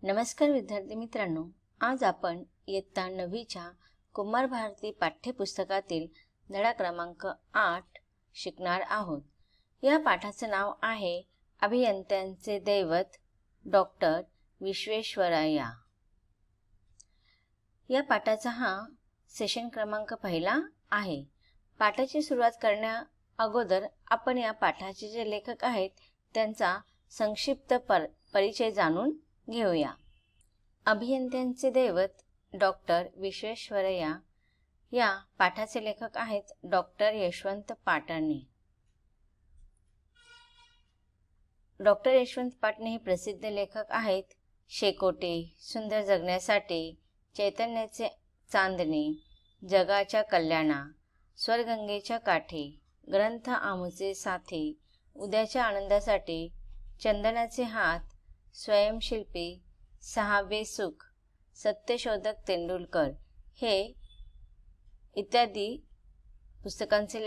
नमस्कार विद्यार्थी मित्रांनो, आज आपण इयत्ता 9च्या कुमार भारती पाठ्यपुस्तकातील धडा क्रमांक 8 शिकणार आहोत। या पाठाचे नाव आहे अभियंत्यांचे दैवत डॉक्टर विश्वेश्वरय्या। या पाठाचा हा सेशन क्रमांक पहिला आहे। पाठाची सुरुवात करण्या अगोदर आपण या पाठाचे जे लेखक आहेत त्यांचा संक्षिप्त परिचय जाणून घेऊया। अभियंत्यांचे दैवत डॉक्टर विश्वेश्वरय्या या पाठाचे लेखक आहेत डॉक्टर यशवंत पाटणे। डॉक्टर यशवंत पाटणे हे प्रसिद्ध लेखक आहेत। शेकोटी, सुंदर जगण्यासाठी, चैतन्याचे चांदणे, जगाच्या कल्याणा, स्वरगंगेच्या काठी, ग्रंथ आमुचे साथी, उद्याच्या आनंदासाठी, चंदनाचे हात, स्वयंशिल्पी, सहावे सुख, सत्यशोधक तेंडुलकर हे इत्यादी पुस्तकांचे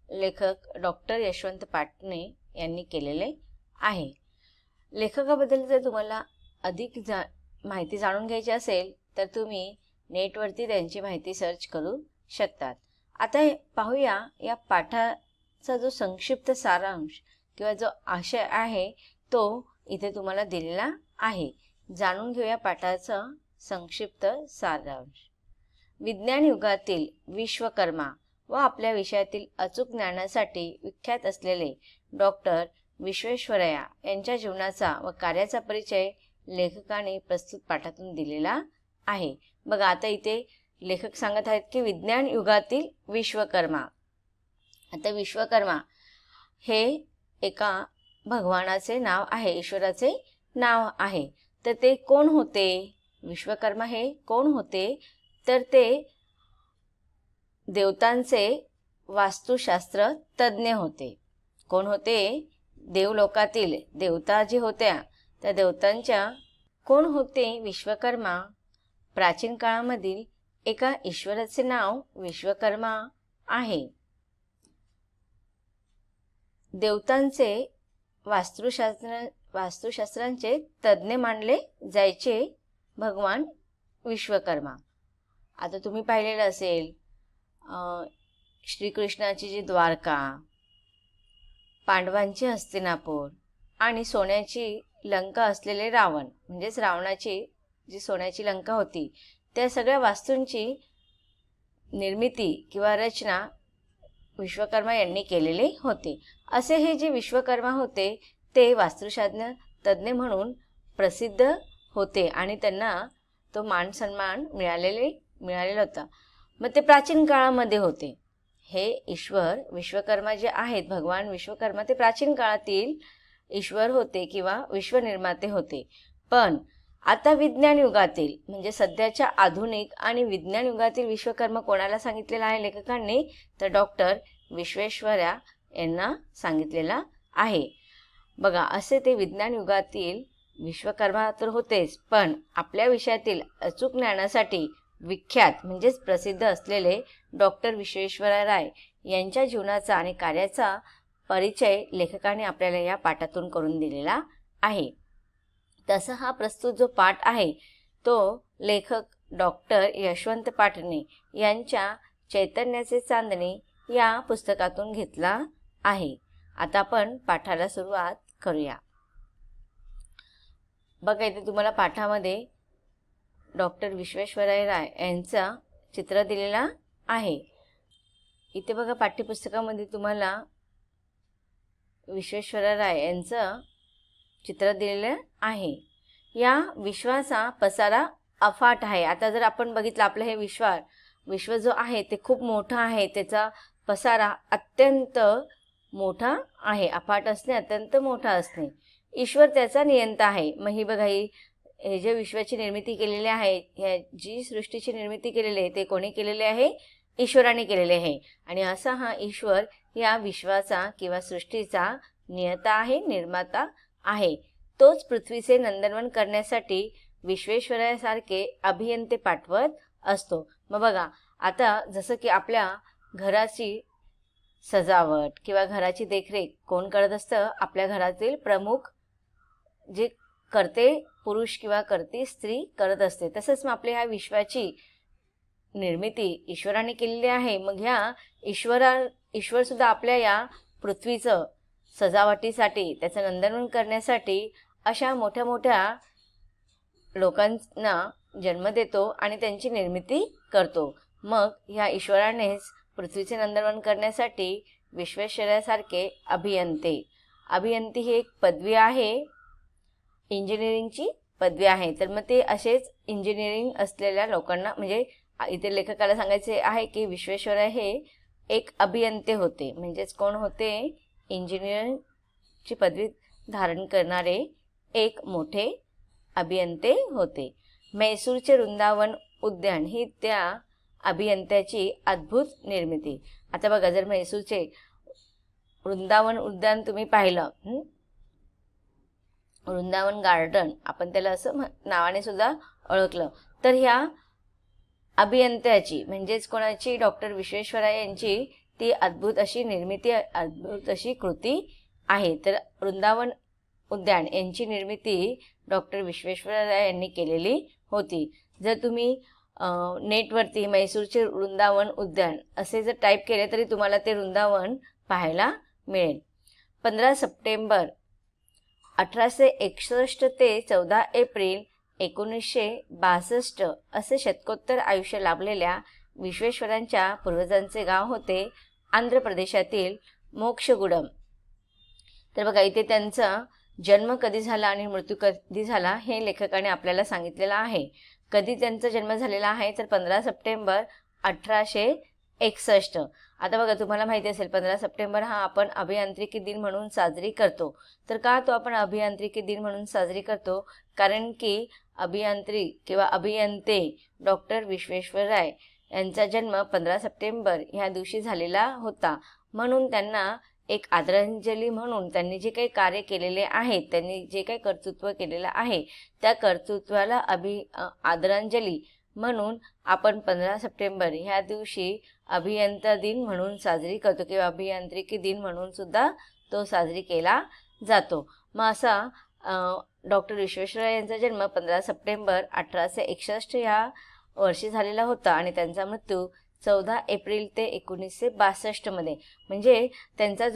लेखक डॉक्टर यशवंत पाटणे यांनी केलेले आहे। लेखकाबद्दल जर तुम्हाला अधिक माहिती जाणून घ्यायची असेल तर तुम्ही नेटवरती त्यांची माहिती सर्च करू शकतात। आता पाहूया या पाठाचा जो संक्षिप्त सारांश किंवा जो आशय आहे तो इथे तुम्हाला दिलेला आहे। जाणून घेऊया पाठाचा संक्षिप्त सारांश। विज्ञान युगातील विश्वकर्मा व आपल्या विषयातील अचूक ज्ञानासाठी विख्यात असलेले डॉक्टर विश्वेश्वरय्या यांच्या जीवनाचा व कार्याचा परिचय लेखकाने प्रस्तुत पाठातून दिलेला आहे। बघा, आता इथे लेखक सांगत आहेत की विज्ञान युगातील विश्वकर्मा। आता विश्वकर्मा हे एका भगवानाचे नाव आहे, ईश्वराचे नाव आहे। तर ते कोण होते? विश्वकर्मा हे कोण होते? तर ते देवतांचे वास्तुशास्त्र तज्ञ होते। कोण होते? देवलोकातील देवता जे होत्या त्या देवतांच्या कोण होते विश्वकर्मा? प्राचीन काळामधील एका ईश्वराचे नाव विश्वकर्मा आहे। देवतांचे वास्तुशास्त्रांचे तज्ञ मानले जायचे भगवान विश्वकर्मा। आता तुम्ही पाहिलेलं असेल श्रीकृष्णाची जी द्वारका, पांडवांची हस्तिनापूर आणि सोन्याची लंका असलेले रावण, म्हणजेच रावणाची जी सोन्याची लंका होती त्या सगळ्या वास्तूंची निर्मिती किंवा रचना विश्वकर्मा यांनी केलेले होते। असे हे जे विश्वकर्मा होते ते वास्तुशास्त्र तज्ञ म्हणून प्रसिद्ध होते आणि त्यांना तो मान सन्मान मिळालेला होता। मग ते प्राचीन काळामध्ये होते। हे ईश्वर विश्वकर्मा जे आहेत, भगवान विश्वकर्मा, ते प्राचीन काळातील ईश्वर होते किंवा विश्वनिर्माते होते। पण आता विज्ञान युगातील म्हणजे सध्याच्या आधुनिक आणि विज्ञान युगातील विश्वकर्मा कोणाला सांगितलेला आहे लेखकांनी? तर डॉक्टर विश्वेश्वरय्या यांना सांगितलेला आहे। बघा, असे ते विज्ञान युगातील विश्वकर्मा तर होतेच, पण आपल्या विषयातील अचूक ज्ञानासाठी विख्यात म्हणजेच प्रसिद्ध असलेले डॉक्टर विश्वेश्वरय्या यांच्या जीवनाचा आणि कार्याचा परिचय लेखकाने आपल्याला या पाठातून करून दिलेला आहे। तसा हा प्रस्तुत जो पाठ आहे तो लेखक डॉक्टर यशवंत पाटणे यांच्या चैतन्याचे चांदणे या पुस्तकातून घेतला आहे। आता आपण पाठाला सुरुवात करूया। बघा, इथे तुम्हाला पाठामध्ये डॉक्टर विश्वेश्वरय्या यांचा चित्र दिलेला आहे। इथे बघा, पाठ्यपुस्तकामध्ये तुम्हाला विश्वेश्वरय्या यांचं चित्र दिलेलं आहे। या विश्वाचा पसारा अफाट आहे। आता जर आपण बघितलं, आपलं हे विश्व जो आहे ते खूप मोठं आहे, त्याचा पसारा अत्यंत मोठा आहे, अफाट असणे, अत्यंत मोठा असणे। ईश्वर त्याचा नियंता आहे। मग ही बघा, हे जे विश्वाची निर्मिती केलेली आहे, जी सृष्टीची निर्मिती केलेली आहे ते कोणी केलेले आहे? ईश्वराने केलेले आहे। आणि असा हा ईश्वर या विश्वाचा किंवा सृष्टीचा नियंता आहे, निर्माता आहे। तोच पृथ्वीचे नंदनवन करण्यासाठी विश्वेश्वरय्यासारखे अभियंते पाठवत असतो। मग बघा, आता जसं की आपल्या घराची सजावट किंवा घराची देखरेख कोण करत असतं? आपल्या घरातील प्रमुख जे करते पुरुष किंवा करते स्त्री करत असते. तसंच मग आपल्या ह्या विश्वाची निर्मिती ईश्वराने केलेली आहे. मग ह्या ईश्वर सुद्धा आपल्या या पृथ्वीचं सजावटीसाठी, त्याचं नंदनवन करण्यासाठी अशा मोठ्या मोठ्या लोकांना जन्म देतो आणि त्यांची निर्मिती करतो. मग ह्या ईश्वरानेच पृथ्वीचे नंदनवन करण्यासाठी विश्वेश्वरासारखे अभियंती ही एक पदवी आहे, इंजिनिअरिंगची पदवी आहे. तर मग ते असेच इंजिनिअरिंग असलेल्या लोकांना, म्हणजे इथे लेखकाला सांगायचे आहे की विश्वेश्वरय्या हे एक अभियंते होते. म्हणजेच कोण होते? इंजिनिअरिंगची पदवी धारण करणारे एक मोठे अभियंते होते. म्हैसूरचे वृंदावन उद्यान ही त्या अभियंत्याची अद्भुत निर्मिती. आता बघा, जर म्हैसूरचे वृंदावन उद्यान तुम्ही पाहिलं, वृंदावन गार्डन आपण त्याला असं नावाने सुद्धा ओळखलं, तर ह्या अभियंत्याची म्हणजेच कोणाची? डॉक्टर विश्वेश्वरय्या यांची ती अद्भुत अशी निर्मिती, अद्भुत अशी कृती आहे. तर वृंदावन उद्यान यांची निर्मिती डॉक्टर विश्वेश्वरय्या यांनी केलेली होती. जर तुम्ही नेटवरती म्हैसूरचे वृंदावन उद्यान असे जर टाईप केले तरी तुम्हाला ते वृंदावन पाहायला मिळेल. 15 सप्टेंबर 1861 ते 14 एप्रिल 1962 असे शतकोत्तर आयुष्य लाभलेल्या विश्वेश्वरांच्या पूर्वजांचे गाव होते आंध्र प्रदेशातील मोक्षगुडम. तर बघा, इथे त्यांचा जन्म कधी झाला आणि मृत्यू कधी झाला हे लेखकाने आपल्याला सांगितलेलं आहे. कधी त्यांचा जन्म झालेला आहे तर 15 सप्टेंबर 1861. आता बघा, तुम्हाला माहिती असेल 15 सप्टेंबर हा आपण अभियांत्रिकी दिन म्हणून साजरी करतो. तर का तो आपण अभियांत्रिकी दिन म्हणून साजरी करतो? कारण की अभियंते डॉक्टर विश्वेश्वरय्या यांचा जन्म 15 सप्टेंबर ह्या दिवशी झालेला होता. म्हणून त्यांना एक आदरांजली म्हणून त्यांनी जे काही कार्य केलेले आहेत, त्यांनी जे काही कर्तृत्व केलेलं आहे, त्या कर्तृत्वाला आदरांजली म्हणून आपण 15 सप्टेंबर ह्या दिवशी अभियंता दिन म्हणून साजरी करतो किंवा अभियांत्रिकी दिन म्हणून सुद्धा तो साजरी केला जातो. मग असा डॉक्टर विश्वेश्वरय्या यांचा जन्म 15 सप्टेंबर 1861 ह्या वर्षी झालेला होता आणि त्यांचा मृत्यू 14 एप्रिल ते 1962 मध्ये. म्हणजे त्यांचा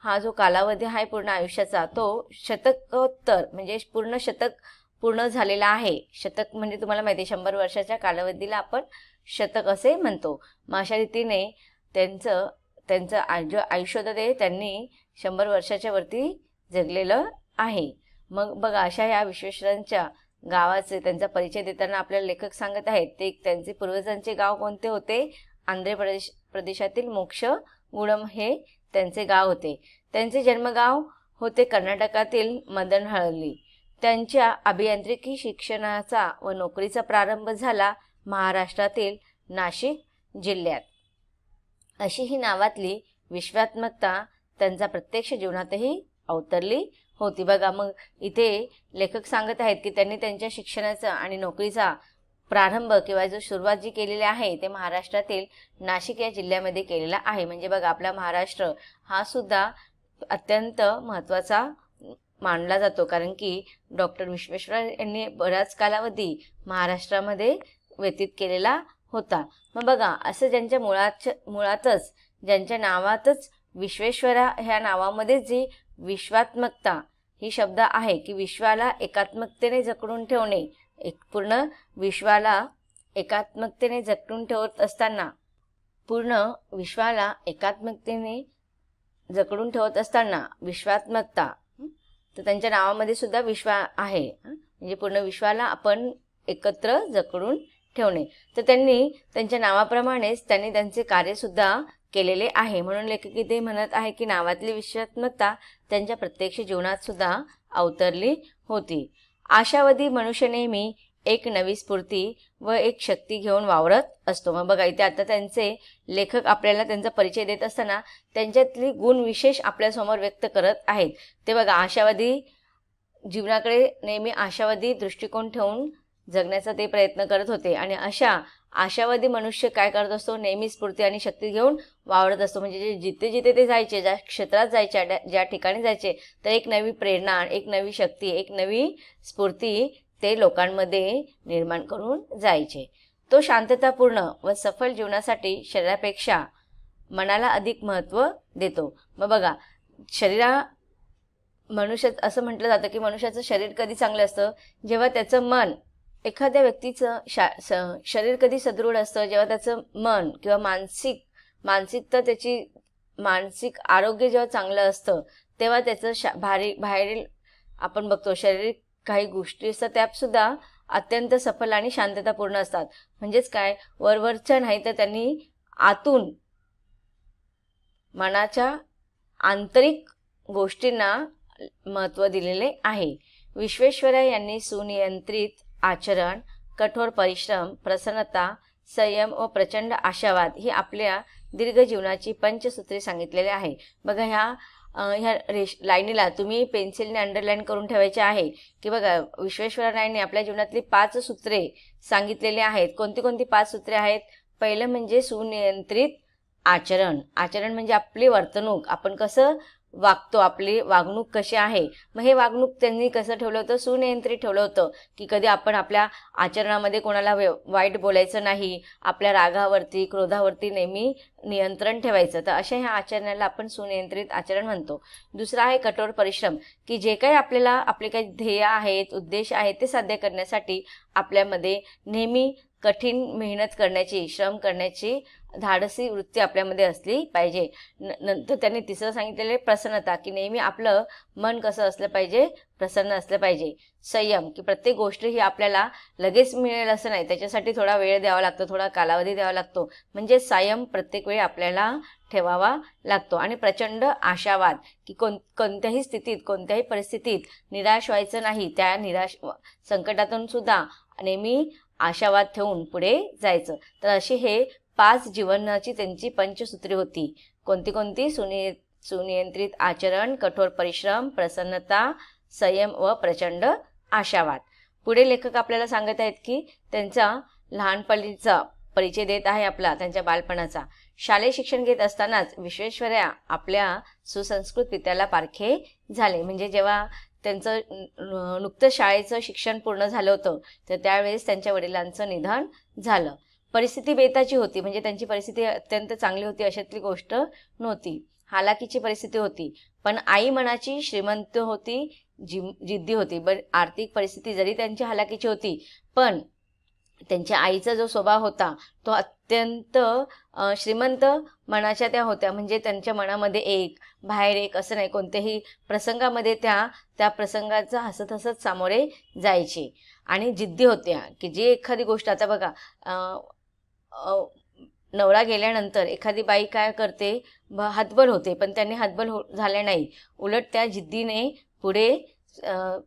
हा जो कालावधी आहे पूर्ण आयुष्याचा, तो शतकोत्तर म्हणजे पूर्ण शतक पूर्ण झालेला आहे. शतक म्हणजे तुम्हाला माहिती आहे 100 वर्षाच्या कालावधीला आपण शतक असे म्हणतो. मग अशा रीतीने त्यांचं जे आयुष्य होतं ते त्यांनी 100 वर्षाच्या वरती जगलेलं आहे. मग बघा, अशा ह्या विश्वेश्वरांच्या गावाचे त्यांचा परिचय देताना आपल्याला लेखक सांगत आहेत ते त्यांचे पूर्वजांचे गाव कोणते होते? आंध्र प्रदेशातील मोक्षगुडम हे त्यांचे गाव होते. त्यांचे जन्मगाव होते कर्नाटकातील मदनहळ्ळी. त्यांच्या अभियांत्रिकी शिक्षणाचा व नोकरीचा प्रारंभ झाला महाराष्ट्रातील नाशिक जिल्ह्यात. अशी ही नावातली विश्वात्मकता त्यांच्या प्रत्यक्ष जीवनातही अवतरली होती. बघा, मग इथे लेखक सांगत आहेत की त्यांनी त्यांच्या शिक्षणाचा आणि नोकरीचा प्रारंभ किंवा जो सुरुवात जी केलेली आहे ते महाराष्ट्रातील नाशिक या जिल्ह्यामध्ये केलेला आहे. म्हणजे बघा, आपला महाराष्ट्र हा सुद्धा अत्यंत महत्त्वाचा मानला जातो, कारण की डॉक्टर विश्वेश्वरय्या यांनी बराच कालावधी महाराष्ट्रामध्ये व्यतीत केलेला होता. मग बघा, असं ज्यांच्या मुळातच ज्यांच्या नावातच विश्वेश्वरा ह्या नावामध्ये जी विश्वात्मकता ही शब्द आहे की विश्वाला एकात्मकतेने जकडून ठेवणे, पूर्ण विश्वाला एकात्मकतेने जकडून ठेवत असताना, विश्वात्मकता, तर त्यांच्या नावामध्ये सुद्धा विश्वा आहे. म्हणजे पूर्ण विश्वाला आपण एकत्र जकडून ठेवणे. तर त्यांनी त्यांच्या नावाप्रमाणेच त्यांनी त्यांचे कार्य सुद्धा केलेले आहे. म्हणून लेखक इथे म्हणत आहे की नावातली विश्वात्मकता त्यांच्या प्रत्यक्ष जीवनात सुद्धा अवतरली होती. आशावादी मनुष्य नेहमी एक नवी स्फूर्ती व एक शक्ती घेऊन वावरत असतो. मग बघा, इथे आता त्यांचे लेखक आपल्याला त्यांचा परिचय देत असताना त्यांच्यातली गुण विशेष आपल्यासमोर व्यक्त करत आहेत. ते बघा, आशावादी जीवनाकडे नेहमी आशावादी दृष्टिकोन ठेवून जगण्याचा ते प्रयत्न करत होते. आणि अशा आशावादी मनुष्य काय करत असतो, नेहमी स्फूर्ती आणि शक्ती घेऊन वावरत असतो. म्हणजे जिथे जिथे ते जायचे, ज्या क्षेत्रात जायचे, ज्या ठिकाणी जायचे, तर एक नवी प्रेरणा, एक नवी शक्ती, एक नवी स्फूर्ती ते लोकांमध्ये निर्माण करून जायचे. तो शांततापूर्ण व सफल जीवनासाठी शरीरापेक्षा मनाला अधिक महत्त्व देतो. मग बघा, मनुष्य असं म्हटलं जातं की मनुष्याचं शरीर कधी चांगलं असतं, जेव्हा त्याचं मन, एखाद्या व्यक्तीचं शरीर कधी सदृढ असतं, जेव्हा त्याचं मन किंवा मानसिकता, त्याची मानसिक आरोग्य जेव्हा चांगलं असतं, तेव्हा त्याचं बाहेरील आपण बघतो शारीरिक काही गोष्टी असतात त्या सुद्धा अत्यंत सफल आणि शांततापूर्ण असतात. म्हणजेच काय, वरवरच्या नाही तर त्यांनी आतून मनाच्या आंतरिक गोष्टींना महत्त्व दिलेले आहे. विश्वेश्वरय्या यांनी सुनियंत्रित आचरण, कठोर परिश्रम, प्रसन्नता, संयम व प्रचंड आशावाद ही आपल्या दीर्घ जीवनाची पंचसूत्री सांगितलेली आहे. बघा, ह्या लाईनीला तुम्ही पेन्सिलने अंडरलाईन करून ठेवायचे आहे की बघा, विश्वेश्वरय्यांनी आपल्या जीवनातली 5 सूत्रे सांगितलेली आहेत. कोणती कोणती 5 सूत्रे आहेत? पहिलं म्हणजे सुनियंत्रित आचरण. आचरण म्हणजे आपली वर्तणूक, आपण कसं वागतो, आपली वागणूक कशी आहे. मग हे वागणूक त्यांनी कसं ठेवलं होतं, सुनियंत्रित ठेवलं होतं की कधी आपण आपल्या आचरणामध्ये कोणाला वाईट बोलायचं नाही, आपल्या रागावरती, क्रोधावरती नेहमी नियंत्रण ठेवायचं. तर अशा ह्या आचरणाला आपण सुनियंत्रित आचरण म्हणतो. दुसरा आहे कठोर परिश्रम, की जे काही आपल्याला आपले काही ध्येय आहेत, उद्देश आहेत, ते साध्य करण्यासाठी आपल्यामध्ये नेहमी कठीण मेहनत करण्याची, श्रम करण्याची धाडसी वृत्ती आपल्यामध्ये असली पाहिजे. नंतर त्यांनी तिसरं सांगितलेलं प्रसन्नता, की नेहमी आपलं मन कसं असलं पाहिजे, प्रसन्न असलं पाहिजे. संयम, की प्रत्येक गोष्ट ही आपल्याला लगेच मिळेल असं नाही, त्याच्यासाठी थोडा वेळ द्यावा लागतो, थोडा कालावधी द्यावा लागतो. म्हणजे संयम प्रत्येक वेळी आपल्याला ठेवावा लागतो. आणि प्रचंड आशावाद, की कोणत्याही स्थितीत, कोणत्याही परिस्थितीत निराश व्हायचं नाही. त्या संकटातून सुद्धा नेहमी आशावाद ठेवून पुढे जायचं. तर अशी हे 5 जीवनाची त्यांची पंचसूत्री होती. कोणती कोणती? सुनियंत्रित आचरण, कठोर परिश्रम, प्रसन्नता, संयम व प्रचंड आशावाद. पुढे लेखक आपल्याला सांगत आहेत की त्यांचा लहानपणीचा परिचय देत आहे आपला, त्यांच्या बालपणाचा. शालेय शिक्षण घेत असतानाच विश्वेश्वरय्या आपल्या सुसंस्कृत पित्याला पारखे झाले. म्हणजे जेव्हा त्यांचं नुकतं शाळेचं शिक्षण पूर्ण झालं होतं, तर त्यावेळेस त्यांच्या वडिलांचं निधन झालं. परिस्थिती बेताची होती, म्हणजे त्यांची परिस्थिती अत्यंत चांगली होती अशातली गोष्ट नव्हती, हालाकीची परिस्थिती होती. पण आई मनाची श्रीमंत होती, जिद्दी होती. आर्थिक परिस्थिती जरी त्यांची हालाकीची होती, पण त्यांच्या आईचा जो स्वभाव होता तो अत्यंत श्रीमंत मनाच्या त्या होत्या. म्हणजे त्यांच्या मनामध्ये एक, बाहेर एक असं नाही, कोणत्याही प्रसंगामध्ये त्या प्रसंगाचा हसत हसत सामोरे जायचे आणि जिद्दी होत्या. की जे एखादी गोष्ट, आता बघा, नवरा गेल्यानंतर एखादी बाई काय करते, हतबल होते, पण त्यांनी हतबल झाल्या नाही, उलट त्या जिद्दीने पुढे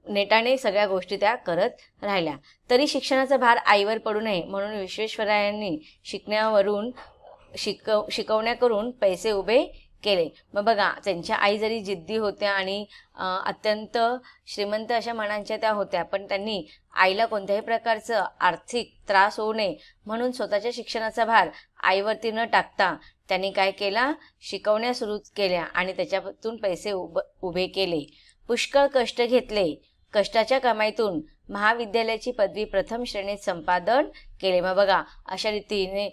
नेटाने सगळ्या गोष्टी त्या करत राहिल्या. तरी शिक्षणाचा भार आईवर पडू नये म्हणून विश्वेश्वरय्यांनी शिकवण्याकरून पैसे उभे केले. मग बघा, त्यांच्या आई जरी जिद्दी होत्या आणि अत्यंत श्रीमंत अशा मनांच्या त्या होत्या, पण त्यांनी आईला कोणत्याही प्रकारचं आर्थिक त्रास होऊ नये म्हणून स्वतःच्या शिक्षणाचा भार आईवरती न टाकता त्यांनी काय केला, शिकवण्या सुरू केल्या आणि त्याच्यातून पैसे उभे केले. पुष्कळ कष्ट घेतले. कष्टाच्या कमाईतून महाविद्यालयाची पदवी प्रथम श्रेणीत संपादन केले. मग बघा, अशा रीतीने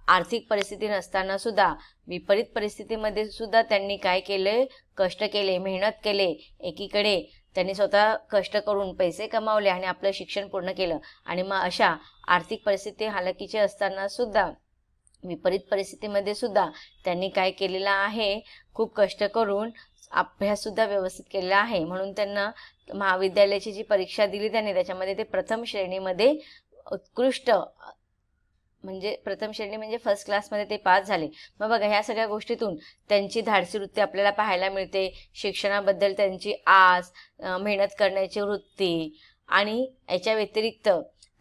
आर्थिक परिस्थिती नसताना सुद्धा, विपरीत परिस्थितीमध्ये सुद्धा त्यांनी काय केले, कष्ट केले, मेहनत केले. एकीकडे त्यांनी स्वतः कष्ट करून पैसे कमावले आणि आपलं शिक्षण पूर्ण केलं. आणि मग अशा आर्थिक परिस्थिती हालाकीची असताना सुद्धा, विपरीत परिस्थितीमध्ये सुद्धा त्यांनी काय केलेलं आहे, खूप कष्ट करून अभ्यास सुद्धा व्यवस्थित केलेला आहे. म्हणून त्यांना महाविद्यालयाची जी परीक्षा दिली त्यांनी, त्याच्यामध्ये ते प्रथम श्रेणीमध्ये उत्कृष्ट, म्हणजे प्रथम श्रेणी म्हणजे फर्स्ट क्लासमध्ये ते पास झाले. मग बघा, ह्या सगळ्या गोष्टीतून त्यांची धाडसी वृत्ती आपल्याला पाहायला मिळते. शिक्षणाबद्दल त्यांची आस, मेहनत करण्याची वृत्ती, आणि याच्या व्यतिरिक्त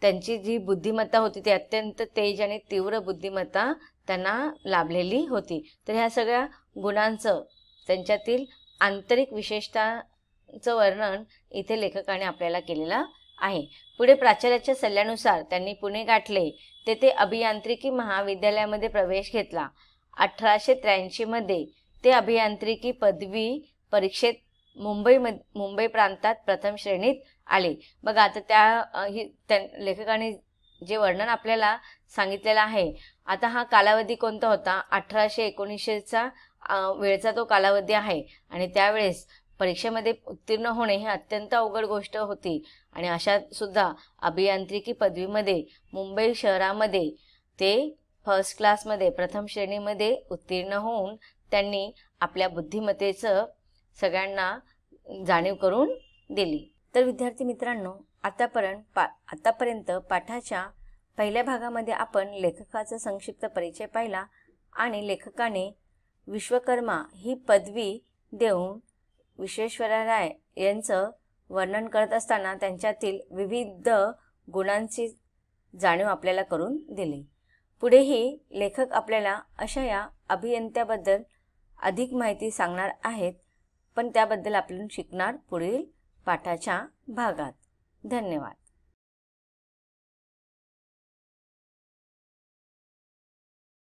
त्यांची जी बुद्धिमत्ता होती ती अत्यंत तेज आणि तीव्र बुद्धिमत्ता त्यांना लाभलेली होती. तर ह्या सगळ्या गुणांचं, त्यांच्यातील आंतरिक विशेषतांचं वर्णन इथे लेखकाने आपल्याला केलेलं आहे. पुढे प्राचार्याच्या सल्ल्यानुसार त्यांनी पुणे गाठले. तेथे अभियांत्रिकी महाविद्यालयामध्ये प्रवेश घेतला. 1883 मध्ये ते अभियांत्रिकी पदवी परीक्षेत मुंबई प्रांतात प्रथम श्रेणीत आले. बघा आता त्या लेखकाने जे वर्णन आपल्याला सांगितलेलं आहे, आता हा कालावधी कोणता होता? 1819चा वेळचा तो कालावधी आहे आणि त्यावेळेस परीक्षेमध्ये उत्तीर्ण होणे ही अत्यंत अवघड गोष्ट होती आणि अशा सुद्धा अभियांत्रिकी पदवीमध्ये मुंबई शहरामध्ये ते फर्स्ट क्लासमध्ये प्रथम श्रेणीमध्ये उत्तीर्ण होऊन त्यांनी आपल्या बुद्धिमत्तेचं सगळ्यांना जाणीव करून दिली. तर विद्यार्थी मित्रांनो, आतापर्यंत पाठाच्या पहिल्या भागामध्ये आपण लेखकाचा संक्षिप्त परिचय पाहिला आणि लेखकाने विश्वकर्मा ही पदवी देऊन विश्वेश्वरराय यांचं वर्णन करत असताना त्यांच्यातील विविध गुणांची जाणीव आपल्याला करून दिली. पुढेही लेखक आपल्याला अशा या अभियंत्याबद्दल अधिक माहिती सांगणार आहेत, पण त्याबद्दल आपण शिकणार पुढील पाठाच्या भागात. धन्यवाद.